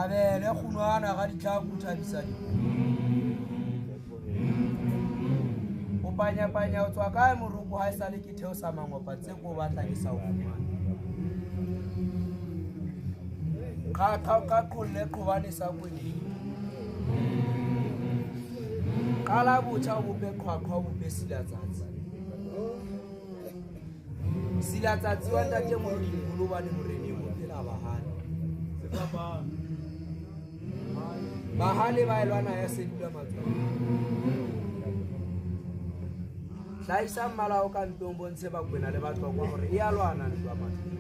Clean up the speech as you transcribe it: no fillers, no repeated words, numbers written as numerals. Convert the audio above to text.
mabele kgunwana ga ditla go thabisa di o panya o tswa kae moroko ha e sale ke theo sa mangopa tse ko batla ke sa o fumana ka qolle qobane sa kwedi kala botjha o bope qhaqhwa o bope silatsatsi wa ntate modimo go lobane morene mo phela bahane bahale ba elwana ya sedula matswa hlaisa malao ka ntombo ntshe ba kwena le batho kwa hore e a lwana ntwa matlo